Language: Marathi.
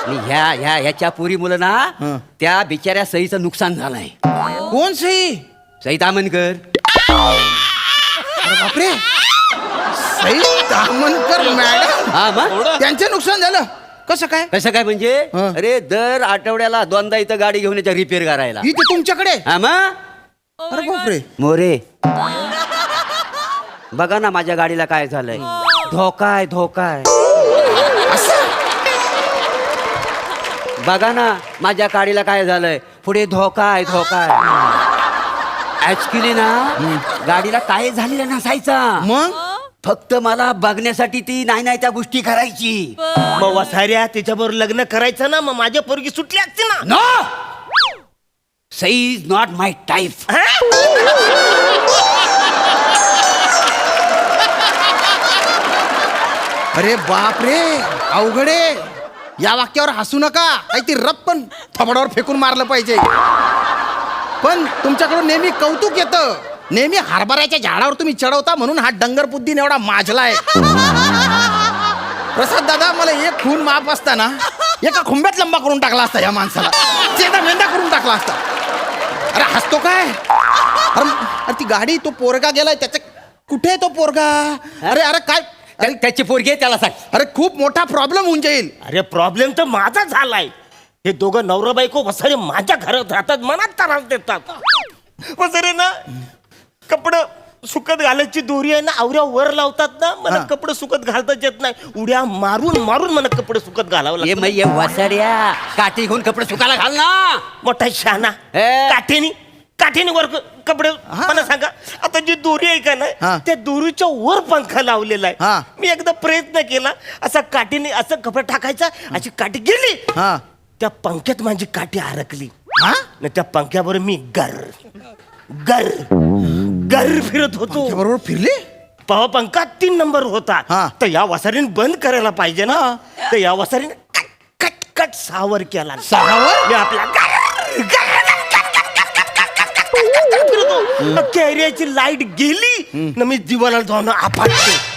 आणि ह्याच्या पुरी मुलं ना त्या बिचाऱ्या सईचं नुकसान झालंय. कोण सई? सई तामनकर. अरे बापरे, सई तामनकर मॅडम. हा मग त्यांचं नुकसान झालं कसं काय? कसं काय म्हणजे? अरे दर आठवड्याला दोनदा इथं गाडी घेऊन याच्या रिपेअर करायला. इथे तुमच्याकडे? हा मग. अरे बापरे. मोरे बघा ना माझ्या गाडीला काय झालंय. धोकाय धोकाय. बघा ना माझ्या गाडीला काय झालंय. पुढे धोकाय धोकाय. ऍक्च्युली ना गाडीला काय झालेलं नसायचा. मग फक्त मला बघण्यासाठी ती नाही त्या गोष्टी करायची. मग वसाऱ्या त्याच्याबरोबर लग्न करायचं ना, मग माझ्या पोरगी सुटली असती ना. No, Sai is not my type. अरे बापरे, अवघडे. या वाक्यावर हसू नका, काहीतरी रप्पन थोबडावर फेकून मारलं पाहिजे. पण तुमच्याकडून नेहमी कौतुक येतं. नेहमी हरभऱ्याच्या झाडावर तुम्ही चढवता म्हणून हा डंगर बुद्धीने एवढा माजलाय. प्रसाद दादा, मला एक खून माफ असताना एका खुंब्यात लंबा करून टाकला असता या माणसाला. चेता मेंढा करून टाकला असता. अरे हसतो काय? अरे ती गाडी, तो पोरगा गेलाय त्याच्या. कुठे आहे तो पोरगा? अरे अरे काय त्याची पोरगी आहे त्याला सांग. अरे खूप मोठा प्रॉब्लेम होऊन जाईल. अरे प्रॉब्लेम तर माझा झालाय. हे दोघं नवरा बायको वसारे माझ्या घरात राहतात, मनात त्रास देतात. वसारे ना कपडं सुकत घालायची दोरी आहे ना, आवऱ्या वर लावतात ना, मला कपडे सुकत घालताच येत नाही. उड्या मारून मारून मला कपडे सुकत घालावं ये लागतं. ये वसाड्या काठी घेऊन कपडे सुकायला घाल ना. मोठा शहाणा. ए. काठीने वर कपडे. मला सांगा, आता जी दोरी आहे का ना, त्या दोरीच्या वर पंखा लावलेला आहे. मी एकदा प्रयत्न केला, असा काठीने असं कपडे टाकायचा, अशी काठी गेली, त्या पंख्यात माझी काठी अडकली. त्या पंख्यावर मी गर गर गर फिरत होतो. बरोबर फिरले. पहा पंखा 3 नंबर होता. तर या वसारीने बंद करायला पाहिजे ना. तर या वसारीने कट कट कट 6 वर केला. 6 वर? मी आपला कॅरियाची लाईट गेली ना, मी जीवाला जाऊन आपटतो.